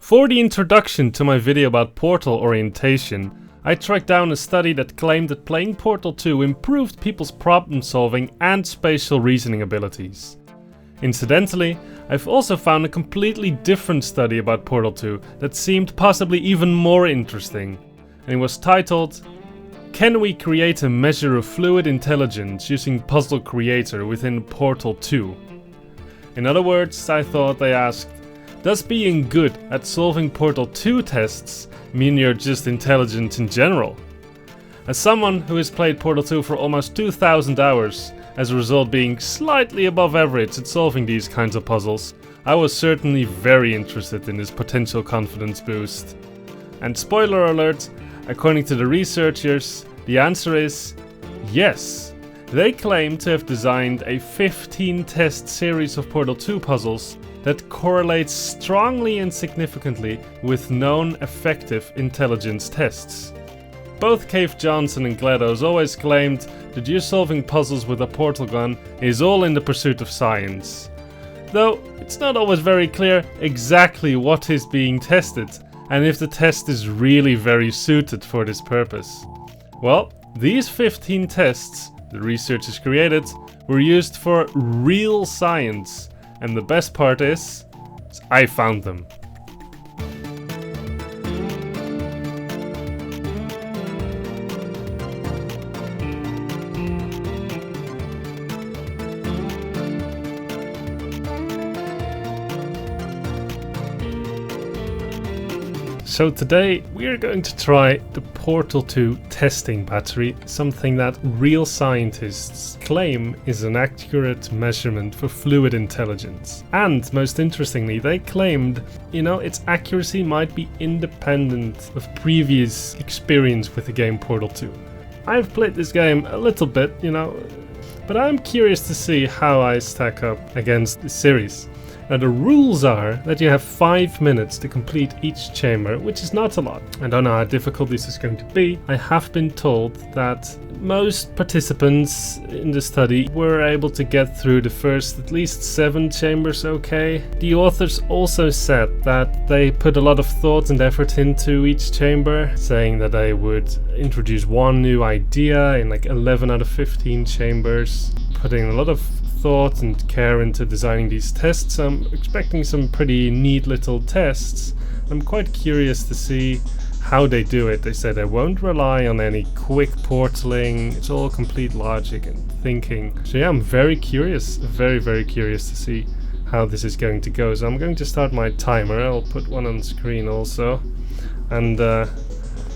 For the introduction to my video about Portal orientation, I tracked down a study that claimed that playing Portal 2 improved people's problem solving and spatial reasoning abilities. Incidentally, I've also found a completely different study about Portal 2 that seemed possibly even more interesting, and it was titled, "Can we create a measure of fluid intelligence using Puzzle Creator within Portal 2?" In other words, I thought they asked, does being good at solving Portal 2 tests mean you're just intelligent in general? As someone who has played Portal 2 for almost 2,000 hours, as a result being slightly above average at solving these kinds of puzzles, I was certainly very interested in this potential confidence boost. And spoiler alert, according to the researchers, the answer is yes. They claim to have designed a 15-test series of Portal 2 puzzles that correlates strongly and significantly with known effective intelligence tests. Both Cave Johnson and GLaDOS always claimed that you solving puzzles with a portal gun is all in the pursuit of science. Though it's not always very clear exactly what is being tested and if the test is really very suited for this purpose. Well, these 15 tests the researchers created were used for real science, and the best part is I found them. So today we are going to try the Portal 2 testing battery, something that real scientists claim is an accurate measurement for fluid intelligence. And most interestingly, they claimed, its accuracy might be independent of previous experience with the game Portal 2. I've played this game a little bit, but I'm curious to see how I stack up against the series. Now the rules are that you have 5 minutes to complete each chamber, which is not a lot. I don't know how difficult this is going to be. I have been told that most participants in the study were able to get through the first at least 7 chambers okay. The authors also said that they put a lot of thought and effort into each chamber, saying that they would introduce one new idea in like 11 out of 15 chambers, putting a lot of thought and care into designing these tests. I'm expecting some pretty neat little tests. I'm quite curious to see how they do it. They say they won't rely on any quick portaling. It's all complete logic and thinking. So yeah, I'm very curious, very curious to see how this is going to go. So I'm going to start my timer. I'll put one on screen also. And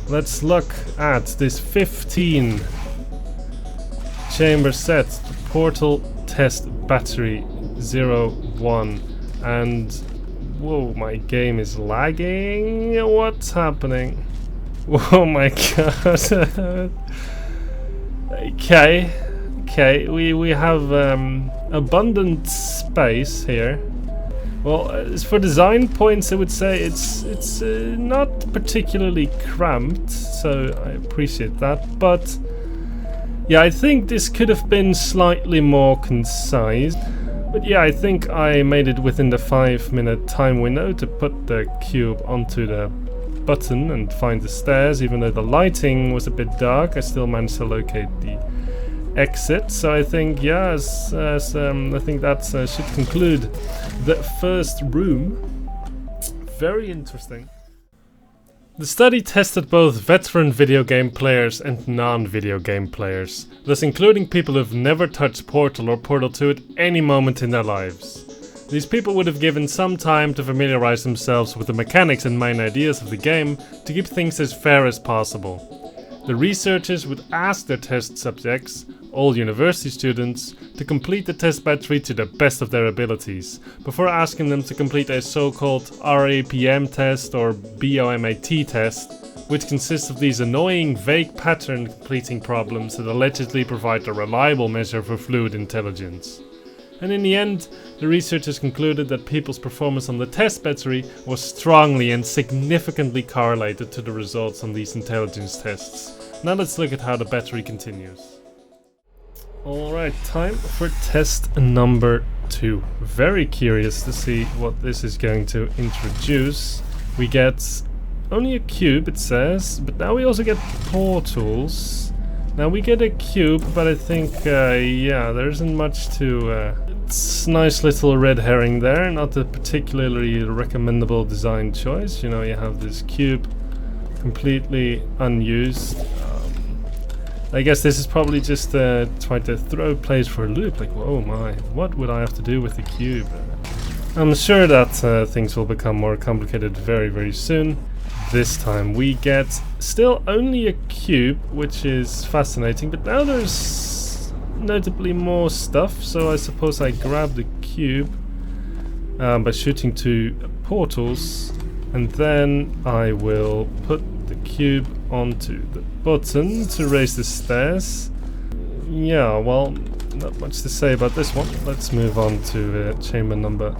let's look at this 15 chamber set, the Portal Test Battery 01, and whoa, my game is lagging. What's happening? Oh my god. Okay, we have abundant space here. Well, as for design points, I would say it's not particularly cramped, so I appreciate that, but yeah, I think this could have been slightly more concise. But yeah, I think I made it within the 5-minute time window to put the cube onto the button and find the stairs. Even though the lighting was a bit dark, I still managed to locate the exit. So I think, yeah, I think that should conclude the first room. Very interesting. The study tested both veteran video game players and non-video game players, thus including people who've never touched Portal or Portal 2 at any moment in their lives. These people would have given some time to familiarize themselves with the mechanics and main ideas of the game to keep things as fair as possible. The researchers would ask their test subjects, all university students, to complete the test battery to the best of their abilities, before asking them to complete a so-called RAPM test or BOMAT test, which consists of these annoying, vague pattern completing problems that allegedly provide a reliable measure for fluid intelligence. And in the end, the researchers concluded that people's performance on the test battery was strongly and significantly correlated to the results on these intelligence tests. Now let's look at how the battery continues. Alright, time for test number 2. Very curious to see what this is going to introduce. We get only a cube, it says, but now we also get portals. Now we get a cube, but I think, yeah, there isn't much to... it's a nice little red herring there, not a particularly recommendable design choice. You know, you have this cube completely unused. I guess this is probably just trying to throw players for a loop, like, whoa my, what would I have to do with the cube? I'm sure that things will become more complicated very, very soon. This time we get still only a cube, which is fascinating, but now there's notably more stuff, so I suppose I grab the cube by shooting 2 portals, and then I will put the cube onto the button to raise the stairs. Yeah, well, not much to say about this one. Let's move on to chamber number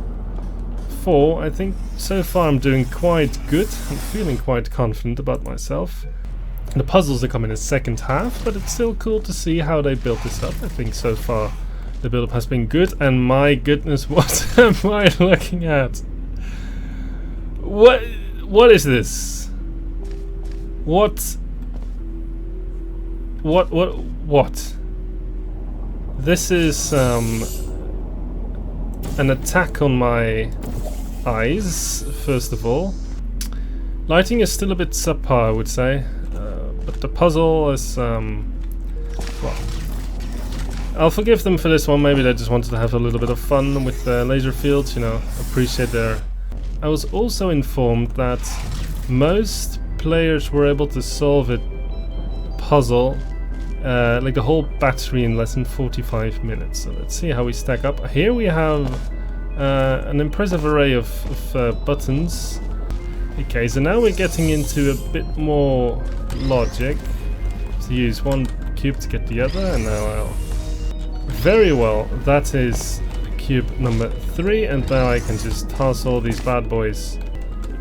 4. I think so far I'm doing quite good. I'm feeling quite confident about myself. The puzzles are coming in the second half, but it's still cool to see how they built this up. I think so far the build-up has been good, and my goodness, what am I looking at? What is this? What? This is an attack on my eyes, first of all. Lighting is still a bit subpar, I would say, but the puzzle is, well, I'll forgive them for this one. Maybe they just wanted to have a little bit of fun with the laser fields, you know, appreciate their... I was also informed that most players were able to solve a puzzle, like the whole battery, in less than 45 minutes. So let's see how we stack up. Here we have an impressive array of buttons. Okay, so now we're getting into a bit more logic. To use one cube to get the other, and now I'll... Very well, that is cube number 3, and now I can just toss all these bad boys.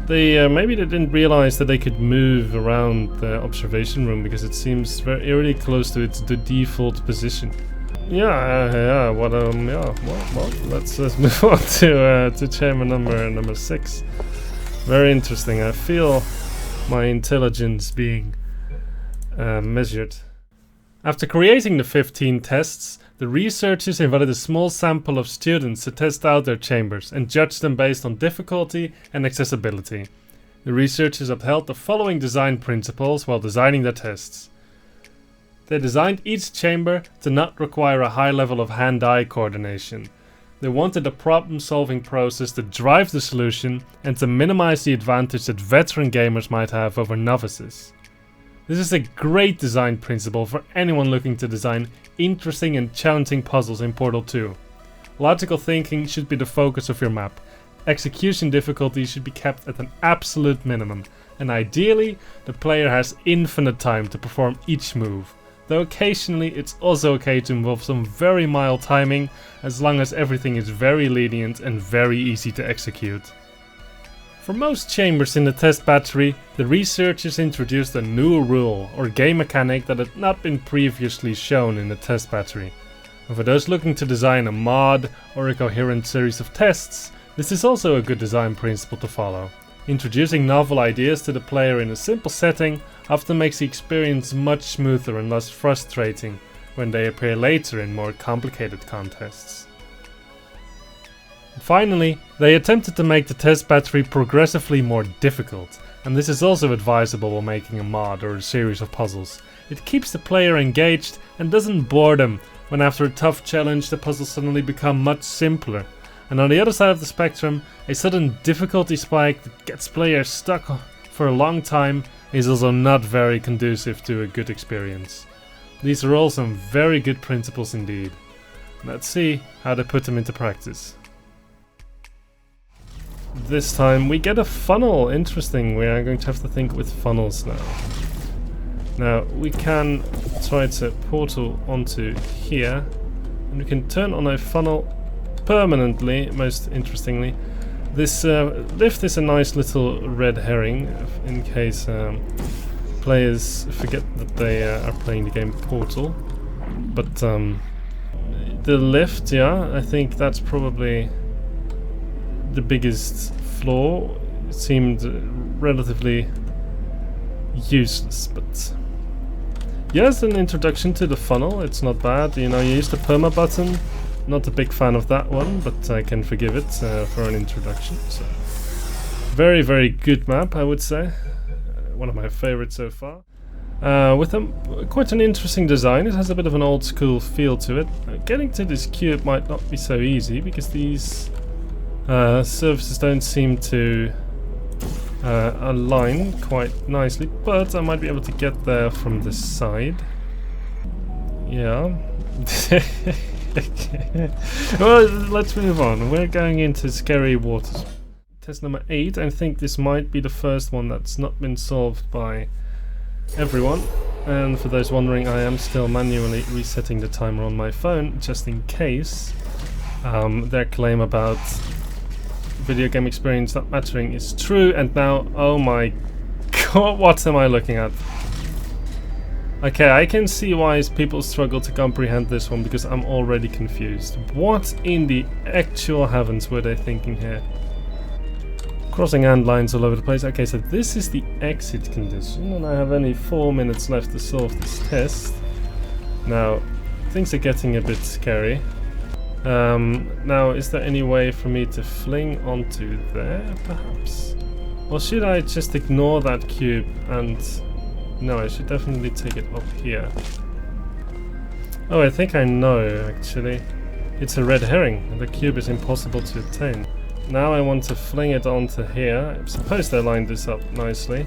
They maybe they didn't realize that they could move around the observation room, because it seems very really close to the default position. Yeah, well, let's move on to chamber number 6. Very interesting. I feel my intelligence being measured. After creating the 15 tests, the researchers invited a small sample of students to test out their chambers and judge them based on difficulty and accessibility. The researchers upheld the following design principles while designing their tests. They designed each chamber to not require a high level of hand-eye coordination. They wanted a problem-solving process to drive the solution and to minimize the advantage that veteran gamers might have over novices. This is a great design principle for anyone looking to design interesting and challenging puzzles in Portal 2. Logical thinking should be the focus of your map. Execution difficulty should be kept at an absolute minimum, and ideally, the player has infinite time to perform each move. Though occasionally it's also okay to involve some very mild timing, as long as everything is very lenient and very easy to execute. For most chambers in the test battery, the researchers introduced a new rule or game mechanic that had not been previously shown in the test battery. And for those looking to design a mod or a coherent series of tests, this is also a good design principle to follow. Introducing novel ideas to the player in a simple setting often makes the experience much smoother and less frustrating when they appear later in more complicated contests. Finally, they attempted to make the test battery progressively more difficult, and this is also advisable while making a mod or a series of puzzles. It keeps the player engaged and doesn't bore them when after a tough challenge the puzzles suddenly become much simpler. And on the other side of the spectrum, a sudden difficulty spike that gets players stuck for a long time is also not very conducive to a good experience. These are all some very good principles indeed. Let's see how they put them into practice. This time we get a funnel. Interesting, we are going to have to think with funnels now. Now we can try to portal onto here, and we can turn on a funnel permanently, most interestingly. This lift is a nice little red herring in case players forget that they are playing the game Portal. But the lift, yeah, I think that's probably the biggest flaw. It seemed relatively useless, but yes, an introduction to the funnel, it's not bad. You know, you use the perma button, not a big fan of that one, but I can forgive it for an introduction. So very, very good map, I would say. One of my favorites so far. With quite an interesting design. It has a bit of an old school feel to it. Getting to this cube might not be so easy because these surfaces don't seem to align quite nicely, but I might be able to get there from the side. Yeah. Okay. Well, let's move on. We're going into scary waters. Test number 8. I think this might be the first one that's not been solved by everyone. And for those wondering, I am still manually resetting the timer on my phone just in case their claim about video game experience not mattering is true. And now, oh my god, what am I looking at? Okay, I can see why people struggle to comprehend this one because I'm already confused. What in the actual heavens were they thinking here? Crossing hand lines all over the place. Okay, so this is the exit condition, and I have only 4 minutes left to solve this test. Now, things are getting a bit scary. Now, is there any way for me to fling onto there, perhaps? Or should I just ignore that cube and... No, I should definitely take it up here. Oh, I think I know, actually. It's a red herring, and the cube is impossible to attain. Now I want to fling it onto here. I'm supposed to line this up nicely.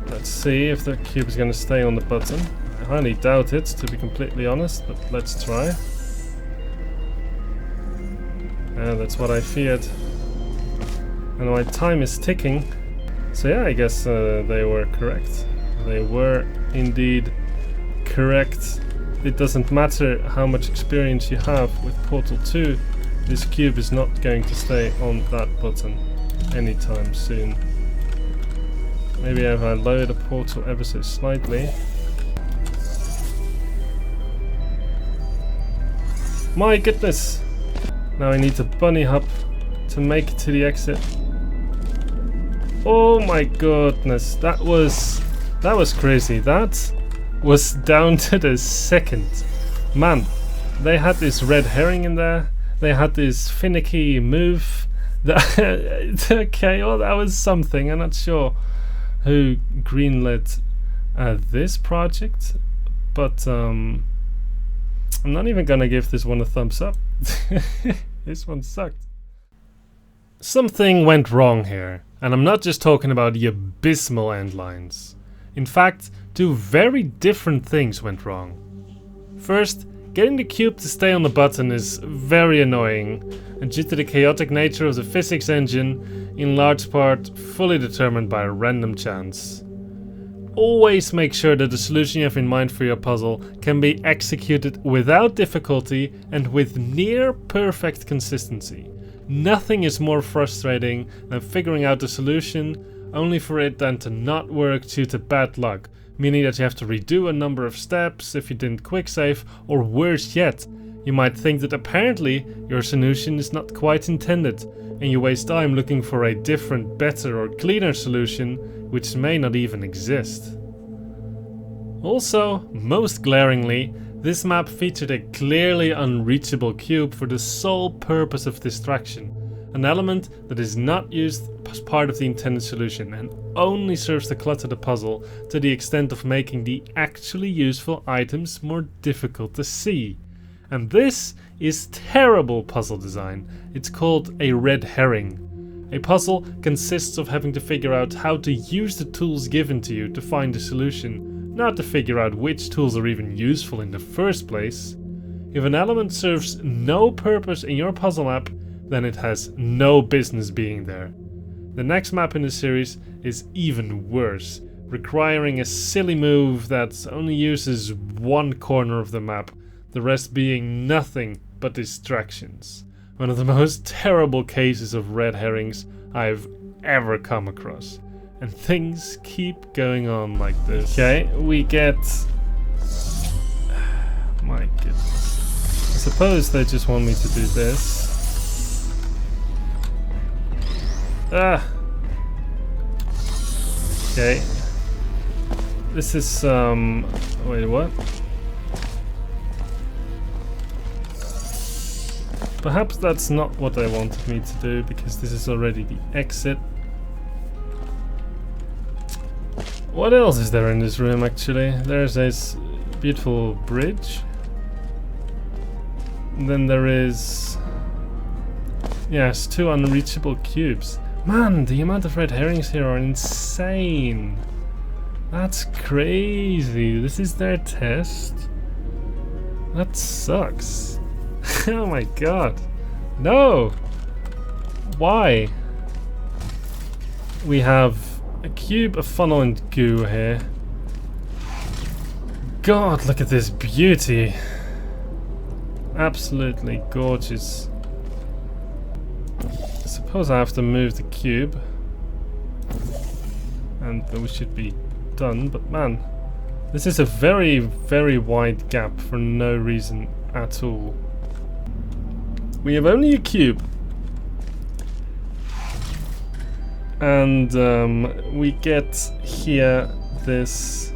Let's see if the cube is going to stay on the button. I highly doubt it, to be completely honest, but let's try. That's what I feared. And my time is ticking. So yeah, I guess they were correct. They were indeed correct. It doesn't matter how much experience you have with Portal 2. This cube is not going to stay on that button anytime soon. Maybe if I lower the portal ever so slightly. My goodness! Now I need to bunny hop to make it to the exit. Oh my goodness, that was crazy. That was down to the second. Man, they had this red herring in there. They had this finicky move. Okay, well, that was something. I'm not sure who greenlit this project, but I'm not even gonna give this one a thumbs up. This one sucked. Something went wrong here, and I'm not just talking about the abysmal end lines. In fact, two very different things went wrong. First, getting the cube to stay on the button is very annoying, and due to the chaotic nature of the physics engine, in large part fully determined by random chance. Always make sure that the solution you have in mind for your puzzle can be executed without difficulty and with near perfect consistency. Nothing is more frustrating than figuring out the solution only for it then to not work due to bad luck, meaning that you have to redo a number of steps if you didn't quick save, or worse yet, you might think that apparently your solution is not quite intended, and you waste time looking for a different, better or cleaner solution which may not even exist. Also, most glaringly, this map featured a clearly unreachable cube for the sole purpose of distraction, an element that is not used as part of the intended solution and only serves to clutter the puzzle to the extent of making the actually useful items more difficult to see. And this is terrible puzzle design. It's called a red herring. A puzzle consists of having to figure out how to use the tools given to you to find a solution, not to figure out which tools are even useful in the first place. If an element serves no purpose in your puzzle map, then it has no business being there. The next map in the series is even worse, requiring a silly move that only uses one corner of the map, the rest being nothing but distractions. One of the most terrible cases of red herrings I've ever come across. And things keep going on like this. Okay, we get... My goodness. I suppose they just want me to do this. Okay. This is wait, what? Perhaps that's not what I wanted me to do, because this is already the exit. What else is there in this room actually? There's this beautiful bridge. And then there is... yes, 2 unreachable cubes. Man, the amount of red herrings here are insane. That's crazy. This is their test? That sucks. Oh my god. No! Why? We have a cube, a funnel, and goo here. God, look at this beauty. Absolutely gorgeous. I suppose I have to move the cube. And we should be done, but man, this is a very, very wide gap for no reason at all. We have only a cube. And we get here this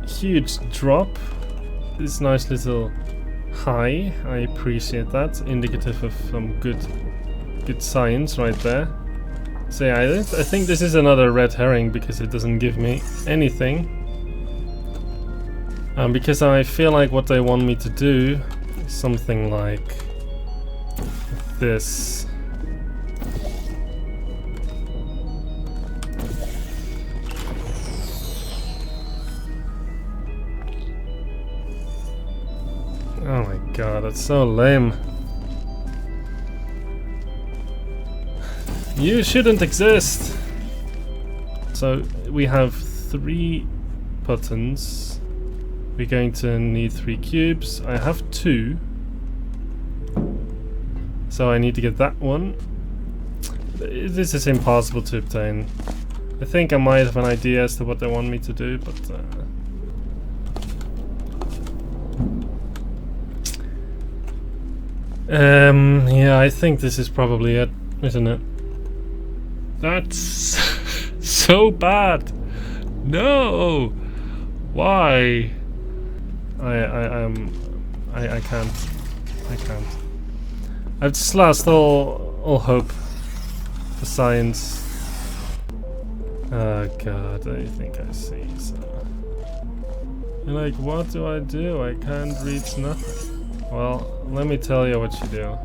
huge drop. This nice little high. I appreciate that. Indicative of some good science right there. So yeah, I think this is another red herring because it doesn't give me anything. Because I feel like what they want me to do is something like this. Oh my god, that's so lame. You shouldn't exist! So we have 3 buttons. We're going to need 3 cubes. I have 2. So I need to get that one. This is impossible to obtain. I think I might have an idea as to what they want me to do, but... yeah, I think this is probably it, isn't it? That's so bad. No. Why? I can't. I've just lost all hope for science. Oh god, I think I see. So, like, what do? I can't reach nothing. Well, let me tell you what you do.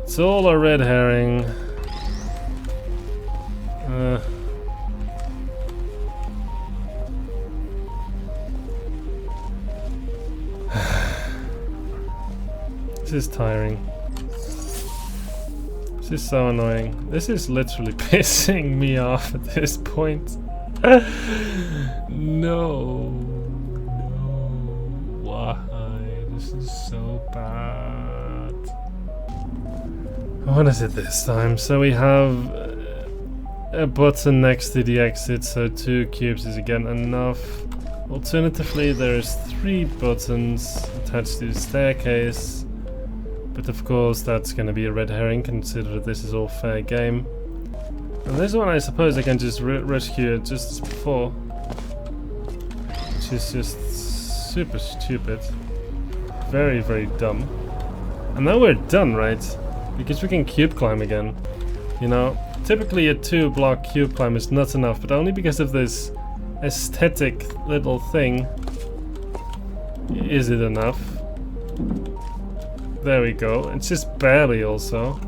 It's all a red herring. This is tiring. This is so annoying. This is literally pissing me off at this point. No. Why? This is so bad. What is it this time? So we have a button next to the exit, so 2 cubes is again enough. Alternatively, there's 3 buttons attached to the staircase. But of course that's gonna be a red herring, consider this is all fair game. And this one I suppose I can just rescue it just as before. Which is just super stupid. Very, very dumb. And now we're done, right? Because we can cube climb again. You know, typically a 2-block cube climb is not enough, but only because of this aesthetic little thing is it enough. There we go. It's just barely also.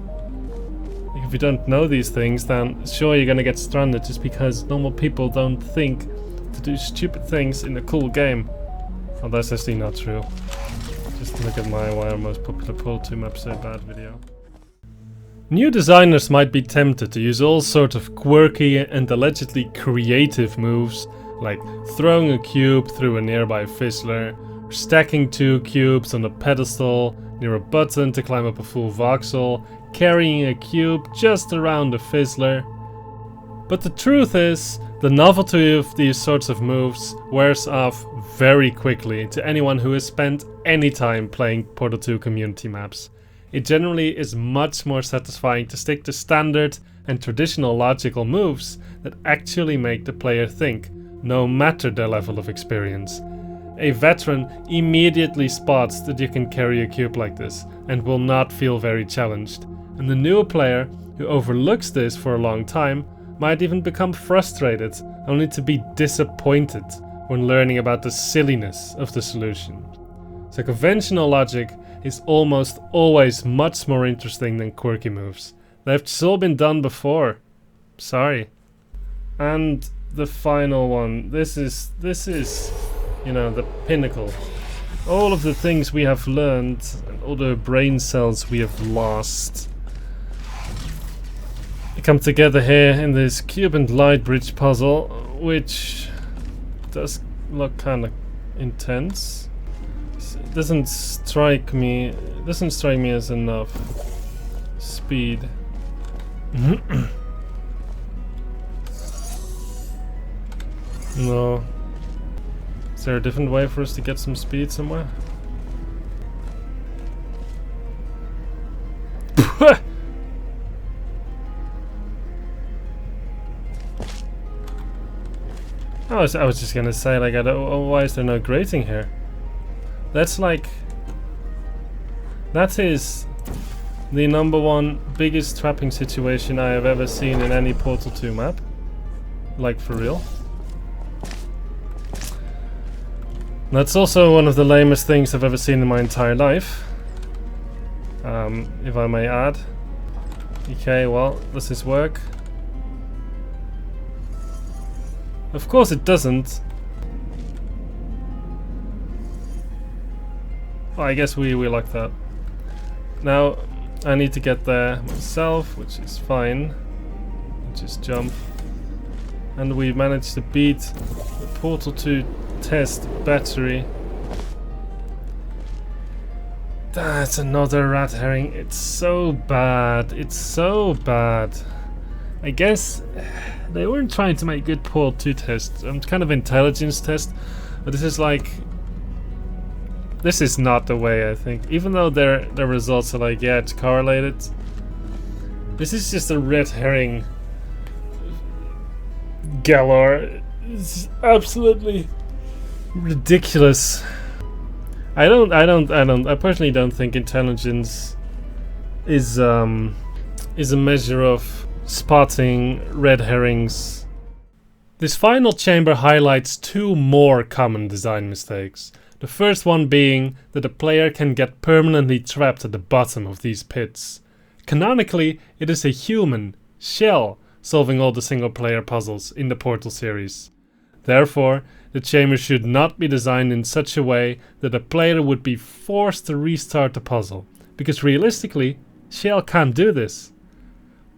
If you don't know these things, then sure you're gonna get stranded just because normal people don't think to do stupid things in a cool game. Well, that's actually not true. Just look at my Why Are Most Popular Pull 2 Maps So Bad video. New designers might be tempted to use all sorts of quirky and allegedly creative moves, like throwing a cube through a nearby fizzler, or stacking 2 cubes on a pedestal near a button to climb up a full voxel, carrying a cube just around a fizzler. But the truth is, the novelty of these sorts of moves wears off very quickly to anyone who has spent any time playing Portal 2 community maps. it generally is much more satisfying to stick to standard and traditional logical moves that actually make the player think, no matter their level of experience. A veteran immediately spots that you can carry a cube like this and will not feel very challenged, and the newer player who overlooks this for a long time might even become frustrated, only to be disappointed when learning about the silliness of the solution. So conventional logic is almost always much more interesting than quirky moves. They've just all been done before. Sorry. And the final one. This is, you know, the pinnacle. All of the things we have learned and all the brain cells we have lost come together here in this cube and light bridge puzzle, which does look kind of intense. It doesn't strike me as enough speed. No. Is there a different way for us to get some speed somewhere? I was just gonna say, like, why is there no grating here? That's like... That is the #1 biggest trapping situation I have ever seen in any Portal 2 map. Like, for real. That's also one of the lamest things I've ever seen in my entire life. If I may add. Okay, well, does this work? Of course it doesn't. Well, I guess we like that. Now, I need to get there myself, which is fine. Just jump. And we managed to beat the Portal 2 test battery. That's another rat herring. It's so bad. It's so bad. I guess they weren't trying to make good Portal 2 tests. Kind of intelligence test. But this is like... This is not the way, I think. Even though their results are like, yeah, it's correlated. This is just a red herring galore. It's absolutely ridiculous. I personally don't think intelligence is a measure of spotting red herrings. This final chamber highlights 2 more common design mistakes. The first one being that a player can get permanently trapped at the bottom of these pits. Canonically, it is a human, Shell, solving all the single player puzzles in the Portal series. Therefore, the chamber should not be designed in such a way that a player would be forced to restart the puzzle, because realistically, Shell can't do this.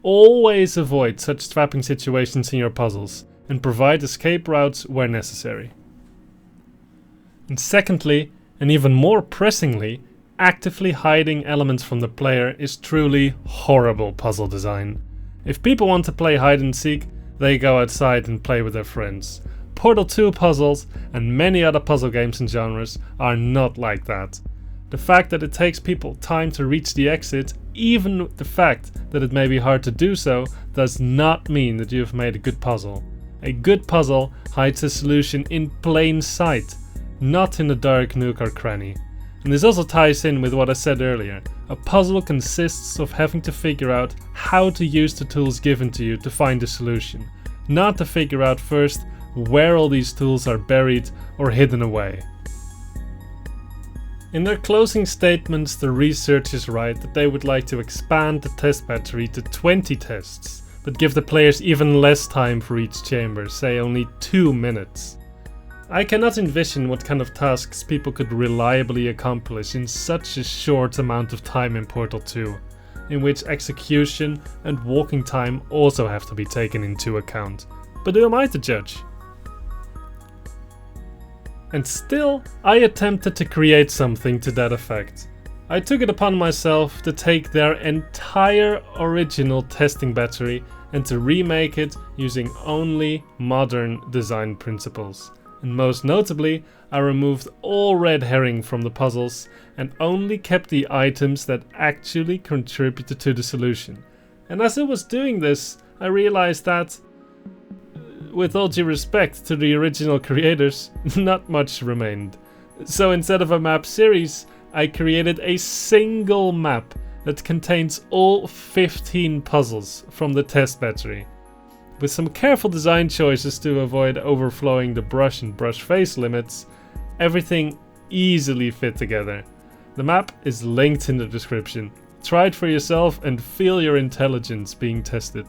Always avoid such trapping situations in your puzzles, and provide escape routes where necessary. And secondly, and even more pressingly, actively hiding elements from the player is truly horrible puzzle design. If people want to play hide and seek, they go outside and play with their friends. Portal 2 puzzles and many other puzzle games and genres are not like that. The fact that it takes people time to reach the exit, even the fact that it may be hard to do so, does not mean that you have made a good puzzle. A good puzzle hides a solution in plain sight, not in a dark nook or cranny. And this also ties in with what I said earlier. A puzzle consists of having to figure out how to use the tools given to you to find the solution, not to figure out first where all these tools are buried or hidden away. In their closing statements, the researchers write that they would like to expand the test battery to 20 tests, but give the players even less time for each chamber, say only 2 minutes. I cannot envision what kind of tasks people could reliably accomplish in such a short amount of time in Portal 2, in which execution and walking time also have to be taken into account. But who am I to judge? And still, I attempted to create something to that effect. I took it upon myself to take their entire original testing battery and to remake it using only modern design principles. And most notably, I removed all red herring from the puzzles and only kept the items that actually contributed to the solution. And as I was doing this, I realized that, with all due respect to the original creators, not much remained. So instead of a map series, I created a single map that contains all 15 puzzles from the test battery. With some careful design choices to avoid overflowing the brush and brush face limits, everything easily fit together. The map is linked in the description. Try it for yourself and feel your intelligence being tested.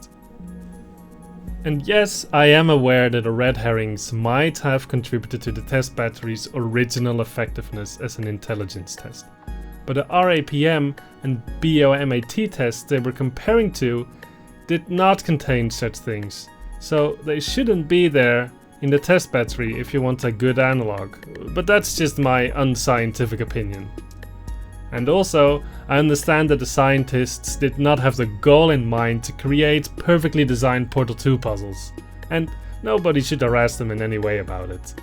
And yes, I am aware that the red herrings might have contributed to the test battery's original effectiveness as an intelligence test. But the RAPM and BOMAT tests they were comparing to did not contain such things, so they shouldn't be there in the test battery if you want a good analog, but that's just my unscientific opinion. And also, I understand that the scientists did not have the goal in mind to create perfectly designed Portal 2 puzzles, and nobody should harass them in any way about it.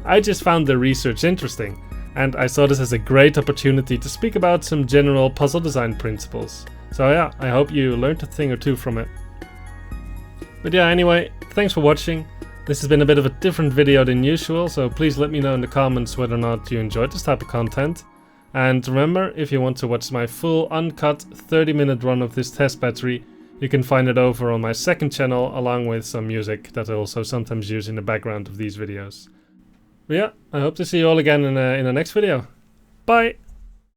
I just found the research interesting, and I saw this as a great opportunity to speak about some general puzzle design principles. So yeah, I hope you learned a thing or two from it. But yeah, anyway, thanks for watching. This has been a bit of a different video than usual, so please let me know in the comments whether or not you enjoyed this type of content. And remember, if you want to watch my full uncut 30-minute run of this test battery, you can find it over on my second channel along with some music that I also sometimes use in the background of these videos. But yeah, I hope to see you all again in the next video. Bye!